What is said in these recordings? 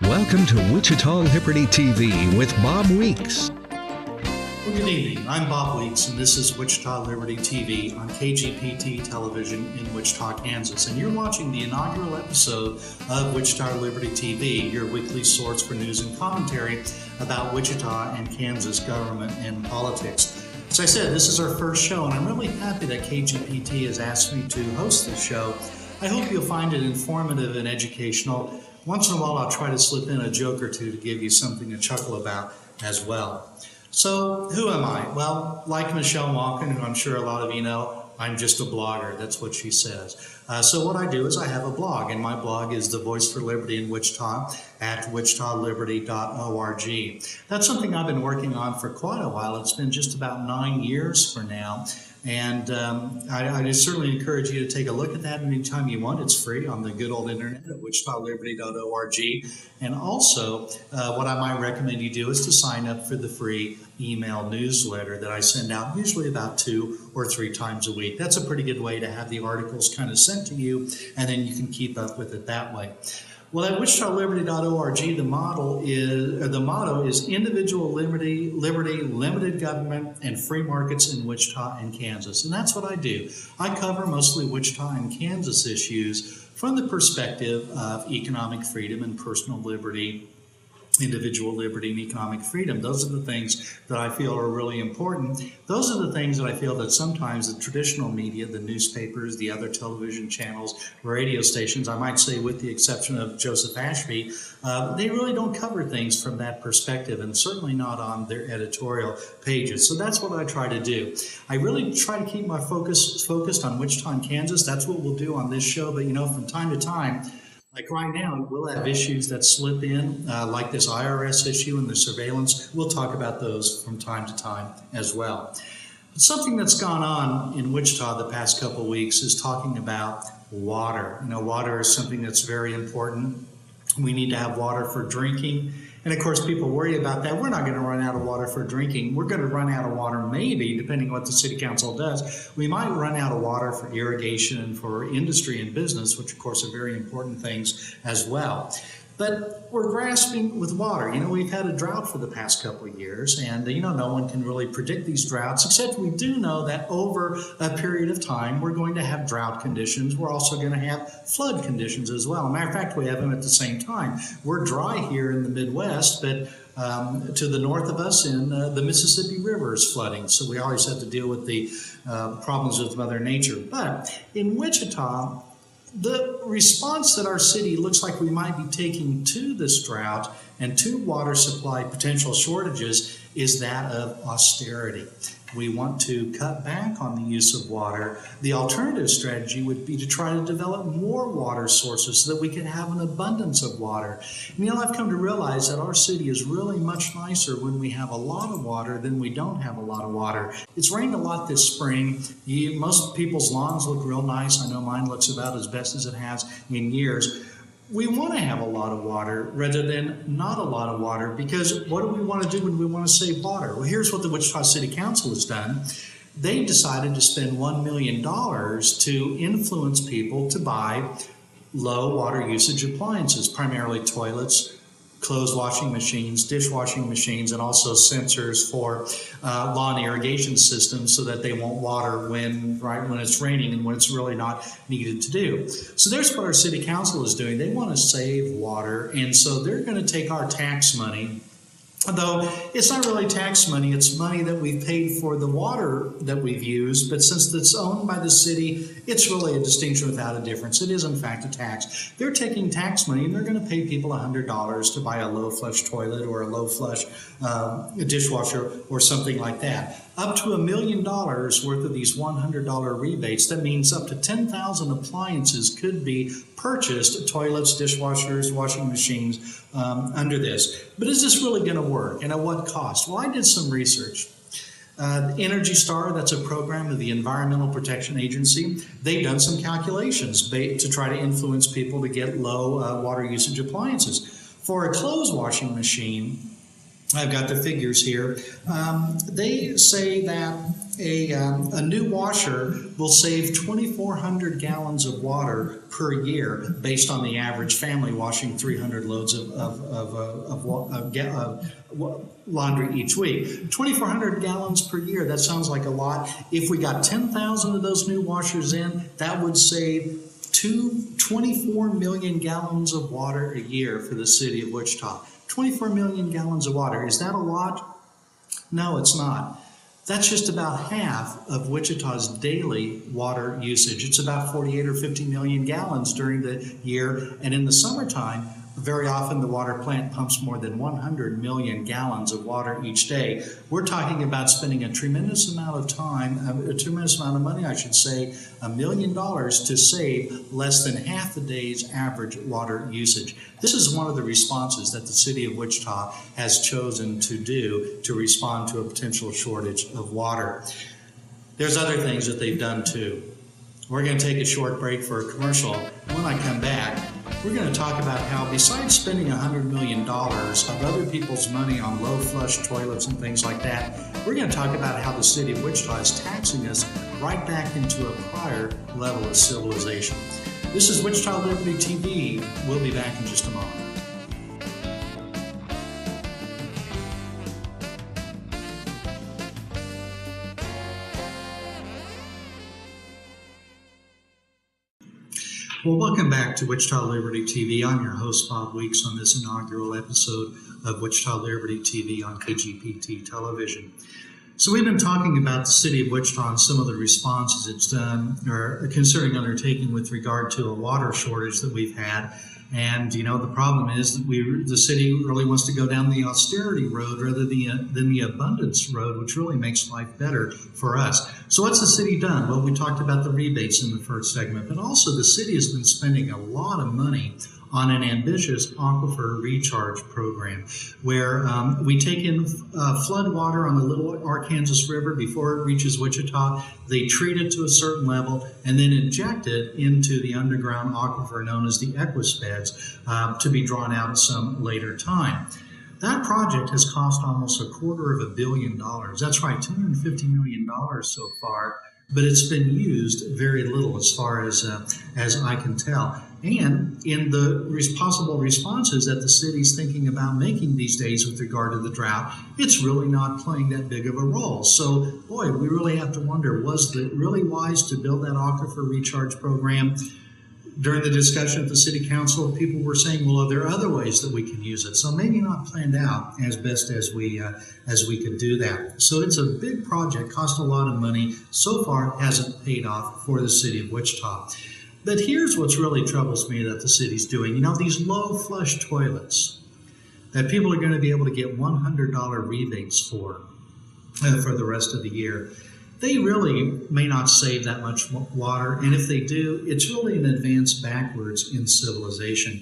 Welcome to WichitaLiberty TV with Bob Weeks. Well, good evening. I'm Bob Weeks, and this is WichitaLiberty TV on KGPT television in Wichita, Kansas. And you're watching the inaugural episode of WichitaLiberty TV, your weekly source for news and commentary about Wichita and Kansas government and politics. As I said, this is our first show, and I'm really happy that KGPT has asked me to host this show. I hope you'll find it informative and educational. Once in a while, I'll try to slip in a joke or two to give you something to chuckle about as well. So, who am I? Well, like Michelle Malkin, who I'm sure a lot of you know, I'm just a blogger. That's what she says. So what I do is I have a blog, and my blog is The Voice for Liberty in Wichita at WichitaLiberty.org. That's something I've been working on for quite a while. It's been just about 9 years for now. And I certainly encourage you to take a look at that anytime you want. It's free on the good old internet at WichitaLiberty.org. And also, what I might recommend you do is to sign up for the free email newsletter that I send out usually about 2 or 3 times a week. That's a pretty good way to have the articles kind of sent to you, and then you can keep up with it that way. Well, at WichitaLiberty.org, the motto is individual liberty, limited government, and free markets in Wichita and Kansas. And that's what I do. I cover mostly Wichita and Kansas issues from the perspective of economic freedom and personal liberty, individual liberty and economic freedom. Those are the things that I feel are really important. Those are the things that I feel that sometimes the traditional media, the newspapers, the other television channels, radio stations, I might say with the exception of Joseph Ashby, they really don't cover things from that perspective, and certainly not on their editorial pages. So that's what I try to do. I really try to keep my focused on Wichita and Kansas. That's what we'll do on this show. But, from time to time, like right now, we'll have issues that slip in, like this IRS issue and the surveillance. We'll talk about those from time to time as well. But something that's gone on in Wichita the past couple of weeks is talking about water. Water is something that's very important. We need to have water for drinking. And of course, people worry about that. We're not going to run out of water for drinking. We're going to run out of water maybe, depending on what the city council does. We might run out of water for irrigation and for industry and business, which of course are very important things as well. But we're grasping with water. We've had a drought for the past couple of years, and no one can really predict these droughts, except we do know that over a period of time, we're going to have drought conditions. We're also going to have flood conditions as well. As a matter of fact, we have them at the same time. We're dry here in the Midwest, but to the north of us in the Mississippi River is flooding. So we always have to deal with the problems with Mother Nature. But in Wichita, the response that our city looks like we might be taking to this drought and to water supply potential shortages is that of austerity. We want to cut back on the use of water. The alternative strategy would be to try to develop more water sources so that we can have an abundance of water. And I've come to realize that our city is really much nicer when we have a lot of water than we don't have a lot of water. It's rained a lot this spring. Most people's lawns look real nice. I know mine looks about as best as it has in years. We want to have a lot of water rather than not a lot of water, because what do we want to do when we want to save water? Well, here's what the Wichita City Council has done. They decided to spend $1 million to influence people to buy low water usage appliances, primarily toilets, clothes washing machines, dishwashing machines, and also sensors for lawn irrigation systems so that they won't water when it's raining and when it's really not needed to do. So there's what our city council is doing. They want to save water, and so they're going to take our tax money. Though it's not really tax money, it's money that we've paid for the water that we've used, but since it's owned by the city, it's really a distinction without a difference. It is, in fact, a tax. They're taking tax money and they're going to pay people $100 to buy a low-flush toilet or a low-flush dishwasher or something like that. Up to $1 million worth of these $100 rebates. That means up to 10,000 appliances could be purchased, toilets, dishwashers, washing machines, under this. But is this really going to work, and at what cost? Well, I did some research. Energy Star, that's a program of the Environmental Protection Agency, they've done some calculations to try to influence people to get low water usage appliances. For a clothes washing machine, I've got the figures here. They say that a new washer will save 2,400 gallons of water per year, based on the average family washing 300 loads of laundry each week. 2,400 gallons per year, that sounds like a lot. If we got 10,000 of those new washers in, that would save 24 million gallons of water a year for the city of Wichita. 24 million gallons of water. Is that a lot? No, it's not. That's just about half of Wichita's daily water usage. It's about 48 or 50 million gallons during the year. And in the summertime, very often the water plant pumps more than 100 million gallons of water each day. We're talking about spending a tremendous amount of time, a tremendous amount of money, I should say, $1 million to save less than half the day's average water usage. This is one of the responses that the city of Wichita has chosen to do to respond to a potential shortage of water. There's other things that they've done too. We're going to take a short break for a commercial. When I come back, we're going to talk about how, besides spending $100 million of other people's money on low flush toilets and things like that, we're going to talk about how the city of Wichita is taxing us right back into a prior level of civilization. This is Wichita Liberty TV. We'll be back in just a moment. Well, welcome back to Wichita Liberty TV. I'm your host, Bob Weeks, on this inaugural episode of Wichita Liberty TV on KGPT television. So we've been talking about the city of Wichita and some of the responses it's done or considering undertaking with regard to a water shortage that we've had. And, you know, the problem is that the city really wants to go down the austerity road rather than the abundance road, which really makes life better for us. So what's the city done? Well, we talked about the rebates in the first segment, but also the city has been spending a lot of money on an ambitious aquifer recharge program where we take in flood water on the Little Arkansas River before it reaches Wichita. They treat it to a certain level and then inject it into the underground aquifer known as the Equus beds to be drawn out at some later time. That project has cost almost $250 million. That's right, $250 million so far, but it's been used very little as far as I can tell. And in the possible responses that the city's thinking about making these days with regard to the drought, it's really not playing that big of a role. So, boy, we really have to wonder, was it really wise to build that aquifer recharge program? During the discussion at the city council, people were saying, well, are there other ways that we can use it? So maybe not planned out as best as we could do that. So it's a big project, cost a lot of money. So far, hasn't paid off for the city of Wichita. But here's what's really troubles me that the city's doing. You know, these low flush toilets that people are going to be able to get $100 rebates for the rest of the year. They really may not save that much water, and if they do, it's really an advance backwards in civilization.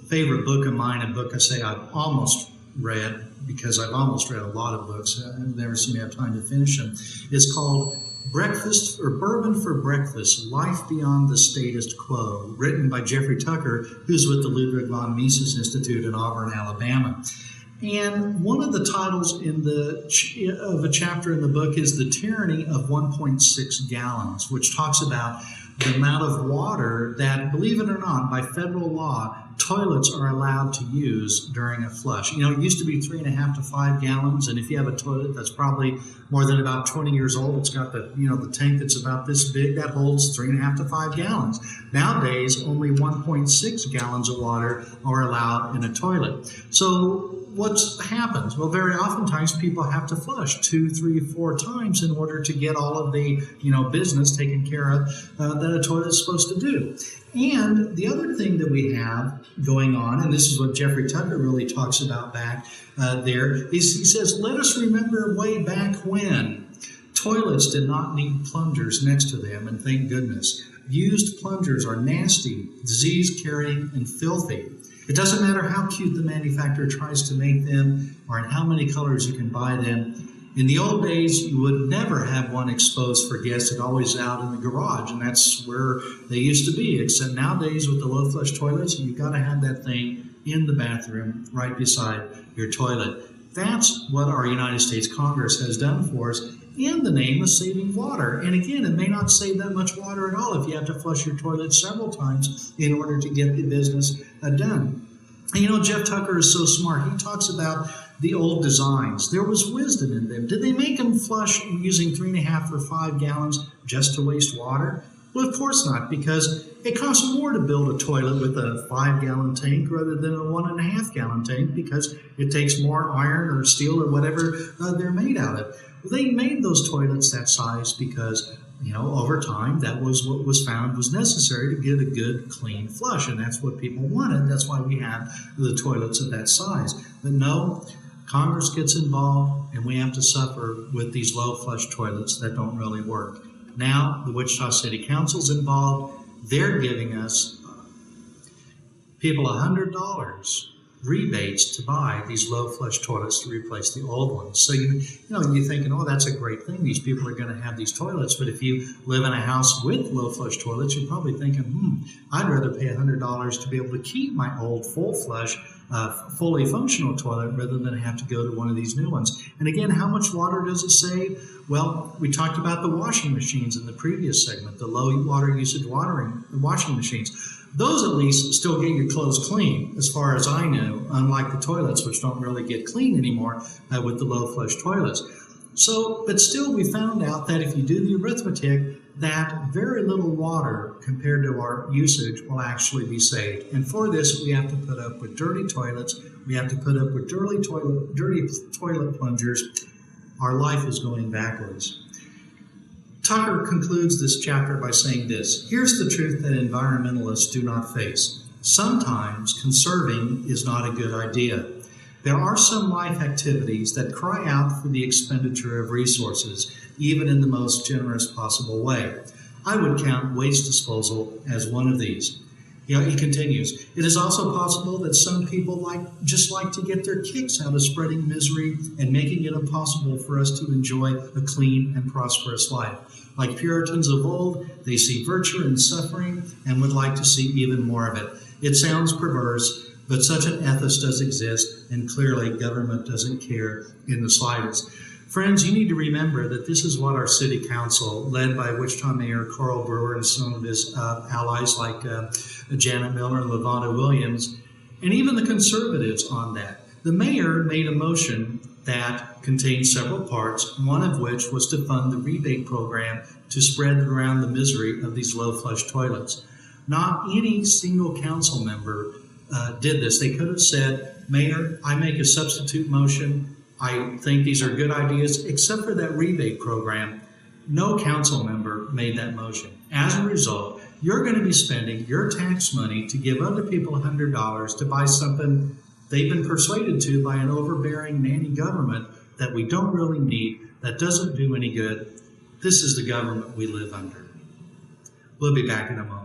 Favorite book of mine, a book I say I've almost read, because I've almost read a lot of books, I've never seemed to have time to finish them, is called Breakfast or Bourbon for Breakfast, Life Beyond the Status Quo, written by Jeffrey Tucker, who's with the Ludwig von Mises Institute in Auburn, Alabama. And one of the titles of a chapter in the book is The Tyranny of 1.6 Gallons, which talks about the amount of water that, believe it or not, by federal law, toilets are allowed to use during a flush. You know, it used to be 3.5 to 5 gallons, and if you have a toilet that's probably more than about 20 years old, it's got the tank that's about this big that holds 3.5 to 5 gallons. Nowadays, only 1.6 gallons of water are allowed in a toilet. So what happens? Well, very oftentimes people have to flush 2, 3, 4 times in order to get all of the business taken care of that a toilet is supposed to do. And the other thing that we have going on, and this is what Jeffrey Tucker really talks about back there, is he says, let us remember way back when toilets did not need plungers next to them, and thank goodness. Used plungers are nasty, disease-carrying, and filthy. It doesn't matter how cute the manufacturer tries to make them or in how many colors you can buy them. In the old days, you would never have one exposed for guests. It's always out in the garage, and that's where they used to be. Except nowadays, with the low flush toilets, you've got to have that thing in the bathroom right beside your toilet. That's what our United States Congress has done for us in the name of saving water. And again, it may not save that much water at all if you have to flush your toilet several times in order to get the business done. And you know, Jeff Tucker is so smart. He talks about the old designs. There was wisdom in them. Did they make them flush using 3.5 or 5 gallons just to waste water? Well, of course not, because it costs more to build a toilet with a 5-gallon tank rather than a 1.5-gallon tank, because it takes more iron or steel or whatever they're made out of. They made those toilets that size because, you know, over time, that was what was found was necessary to get a good, clean flush, and that's what people wanted. That's why we have the toilets of that size. But no, Congress gets involved, and we have to suffer with these low flush toilets that don't really work. Now, the Wichita City Council's involved. They're giving us people $100 rebates to buy these low flush toilets to replace the old ones. So you're thinking, oh, that's a great thing. These people are going to have these toilets. But if you live in a house with low flush toilets, you're probably thinking, I'd rather pay $100 to be able to keep my old full flush, fully functional toilet rather than have to go to one of these new ones. And again, how much water does it save? Well, we talked about the washing machines in the previous segment, the low water usage washing machines. Those at least still get your clothes clean, as far as I know, unlike the toilets, which don't really get clean anymore with the low flush toilets. So, but still, we found out that if you do the arithmetic, that very little water compared to our usage will actually be saved. And for this, we have to put up with dirty toilets. We have to put up with dirty toilet plungers. Our life is going backwards. Tucker concludes this chapter by saying this: here's the truth that environmentalists do not face. Sometimes conserving is not a good idea. There are some life activities that cry out for the expenditure of resources, even in the most generous possible way. I would count waste disposal as one of these. He continues, it is also possible that some people just like to get their kicks out of spreading misery and making it impossible for us to enjoy a clean and prosperous life. Like Puritans of old, they see virtue in suffering and would like to see even more of it. It sounds perverse, but such an ethos does exist, and clearly government doesn't care in the slightest. Friends, you need to remember that this is what our city council, led by Wichita Mayor Carl Brewer and some of his allies like Janet Miller and Levada Williams, and even the conservatives on that. The mayor made a motion that contained several parts, one of which was to fund the rebate program to spread around the misery of these low flush toilets. Not any single council member did this. They could have said, Mayor, I make a substitute motion. I think these are good ideas, except for that rebate program. No council member made that motion. As a result, you're going to be spending your tax money to give other people $100 to buy something they've been persuaded to by an overbearing nanny government that we don't really need, that doesn't do any good. This is the government we live under. We'll be back in a moment.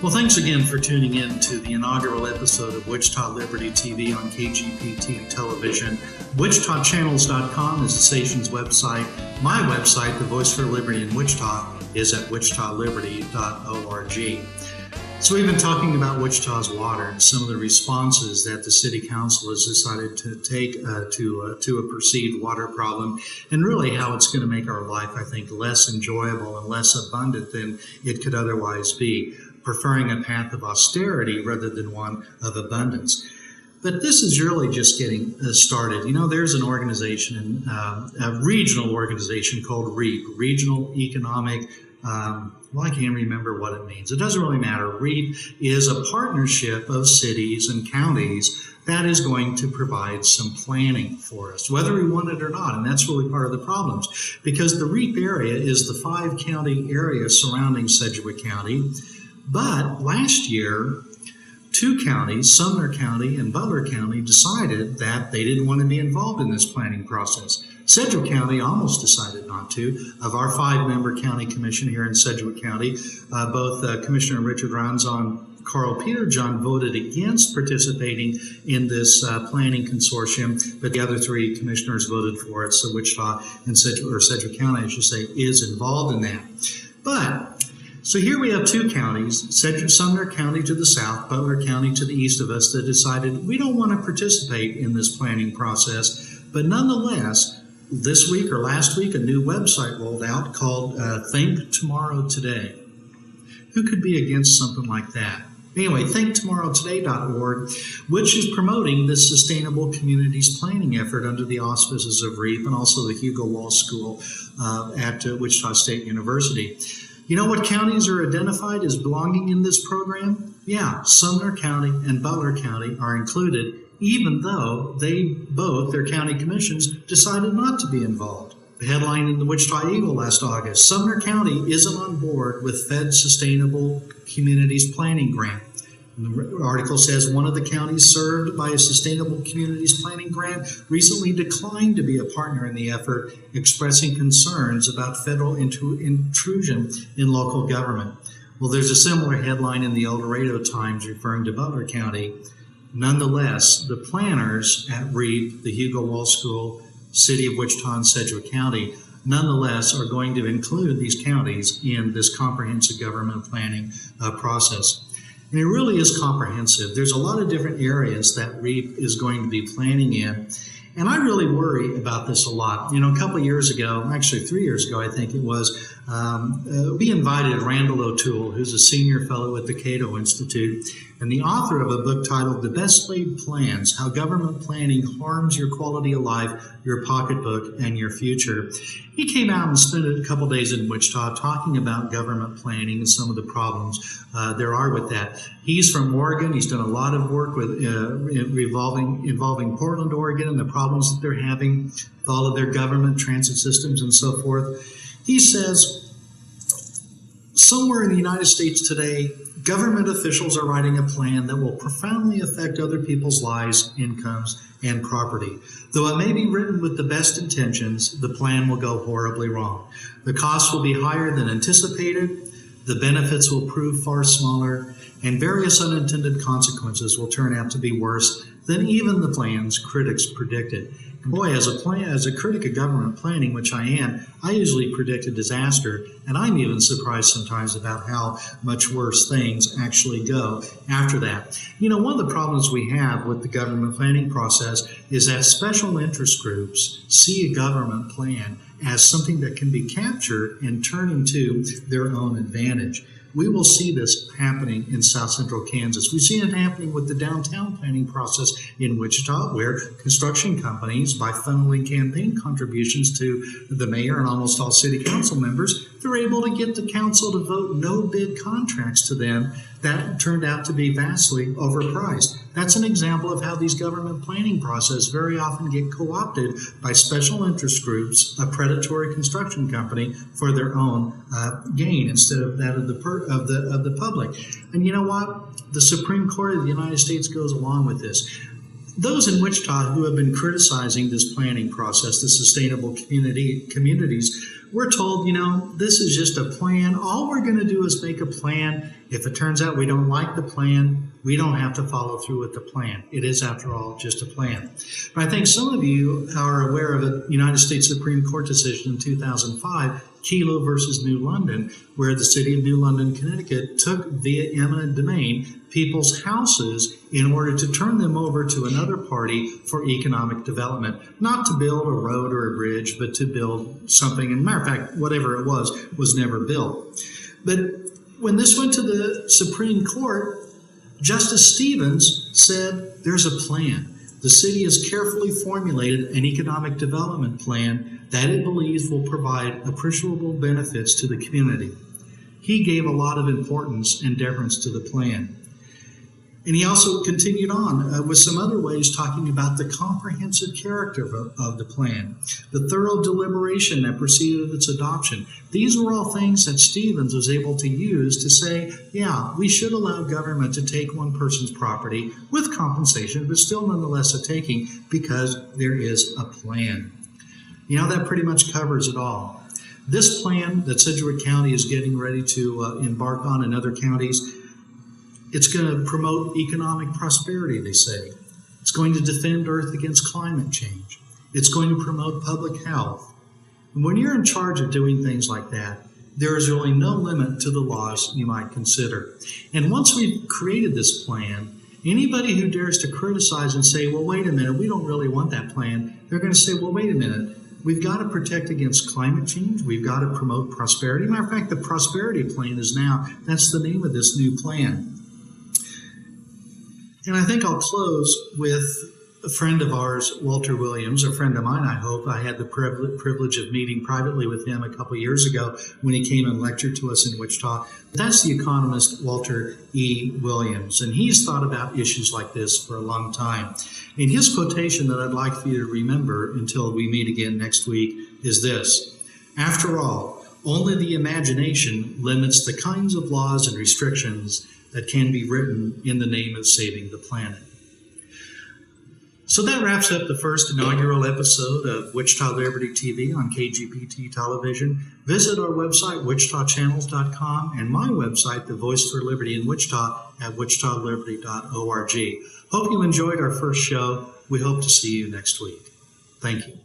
Well, thanks again for tuning in to the inaugural episode of Wichita Liberty TV on KGPT television. WichitaChannels.com is the station's website. My website, The Voice for Liberty in Wichita, is at wichitaliberty.org. So we've been talking about Wichita's water and some of the responses that the City Council has decided to take to a perceived water problem, and really how it's going to make our life, I think, less enjoyable and less abundant than it could otherwise be, preferring a path of austerity rather than one of abundance. But this is really just getting started. You know, there's an organization, a regional organization called REAP, Regional Economic, I can't remember what it means. It doesn't really matter. REAP is a partnership of cities and counties that is going to provide some planning for us, whether we want it or not. And that's really part of the problems, because the REAP area is the 5-county area surrounding Sedgwick County. But last year, 2 counties, Sumner County and Butler County, decided that they didn't want to be involved in this planning process. Sedgwick County almost decided not to. Of our 5-member county commission here in Sedgwick County, both Commissioner Richard Ranzon, Carl Peter John voted against participating in this planning consortium, but the other 3 commissioners voted for it. So Wichita and Sedgwick County, I should say, is involved in that. But so here we have 2 counties, Sumner County to the south, Butler County to the east of us, that decided we don't want to participate in this planning process. But nonetheless, this week or last week, a new website rolled out called Think Tomorrow Today. Who could be against something like that? Anyway, thinktomorrowtoday.org, which is promoting this sustainable communities planning effort under the auspices of REAP and also the Hugo Walsh School at Wichita State University. You know what counties are identified as belonging in this program? Yeah, Sumner County and Butler County are included, even though their county commissions decided not to be involved. The headline in the Wichita Eagle last August, Sumner County isn't on board with Fed Sustainable Communities Planning Grant. And the article says one of the counties served by a Sustainable Communities Planning Grant recently declined to be a partner in the effort, expressing concerns about federal intrusion in local government. Well, there's a similar headline in the El Dorado Times referring to Butler County. Nonetheless, the planners at REAP, the Hugo Walsh School, City of Wichita and Sedgwick County, nonetheless are going to include these counties in this comprehensive government planning process. And it really is comprehensive. There's a lot of different areas that REAP is going to be planning in. And I really worry about this a lot. You know, a couple of years ago, actually 3 years ago, I think it was, we invited Randall O'Toole, who's a senior fellow at the Cato Institute, and the author of a book titled The Best Laid Plans, How Government Planning Harms Your Quality of Life, Your Pocketbook, and Your Future. He came out and spent a couple days in Wichita talking about government planning and some of the problems there are with that. He's from Oregon. He's done a lot of work with involving Portland, Oregon, and the problems that they're having with all of their government transit systems and so forth. He says, somewhere in the United States today, government officials are writing a plan that will profoundly affect other people's lives, incomes, and property. Though it may be written with the best intentions, the plan will go horribly wrong. The costs will be higher than anticipated, the benefits will prove far smaller, and various unintended consequences will turn out to be worse than even the plan's critics predicted. And boy, as a critic of government planning, which I am, I usually predict a disaster, and I'm even surprised sometimes about how much worse things actually go after that. You know, one of the problems we have with the government planning process is that special interest groups see a government plan as something that can be captured and turned into their own advantage. We will see this happening in South Central Kansas. We've seen it happening with the downtown planning process in Wichita, where construction companies, by funneling campaign contributions to the mayor and almost all city council members, they're able to get the council to vote no-bid contracts to them that turned out to be vastly overpriced. That's an example of how these government planning processes very often get co-opted by special interest groups, a predatory construction company, for their own gain instead of that of the public. And you know what? The Supreme Court of the United States goes along with this. Those in Wichita who have been criticizing this planning process, the sustainable communities, we're told, you know, this is just a plan. All we're going to do is make a plan. If it turns out we don't like the plan, we don't have to follow through with the plan. It is, after all, just a plan. But I think some of you are aware of a United States Supreme Court decision in 2005, Kelo versus New London, where the city of New London, Connecticut, took via eminent domain people's houses in order to turn them over to another party for economic development, not to build a road or a bridge, but to build something. And matter of fact, whatever it was never built. But when this went to the Supreme Court, Justice Stevens said there's a plan. The city has carefully formulated an economic development plan that it believes will provide appreciable benefits to the community. He gave a lot of importance and deference to the plan. And he also continued on with some other ways, talking about the comprehensive character of the plan, the thorough deliberation that preceded its adoption. These were all things that Stevens was able to use to say, yeah, we should allow government to take one person's property with compensation, but still nonetheless a taking, because there is a plan. You know, that pretty much covers it all. This plan that Sedgwick County is getting ready to embark on in other counties, it's going to promote economic prosperity, they say. It's going to defend Earth against climate change. It's going to promote public health. And when you're in charge of doing things like that, there is really no limit to the laws you might consider. And once we've created this plan, anybody who dares to criticize and say, well, wait a minute, we don't really want that plan, they're going to say, well, wait a minute, we've got to protect against climate change. We've got to promote prosperity. Matter of fact, the prosperity plan is now, that's the name of this new plan. And I think I'll close with a friend of ours, Walter Williams, a friend of mine, I hope. I had the privilege of meeting privately with him a couple years ago when he came and lectured to us in Wichita. That's the economist Walter E. Williams, and he's thought about issues like this for a long time. And his quotation that I'd like for you to remember until we meet again next week is this: after all, only the imagination limits the kinds of laws and restrictions that can be written in the name of saving the planet. So that wraps up the first inaugural episode of Wichita Liberty TV on KGPT television. Visit our website, wichitachannels.com, and my website, The Voice for Liberty in Wichita, at wichitaliberty.org. Hope you enjoyed our first show. We hope to see you next week. Thank you.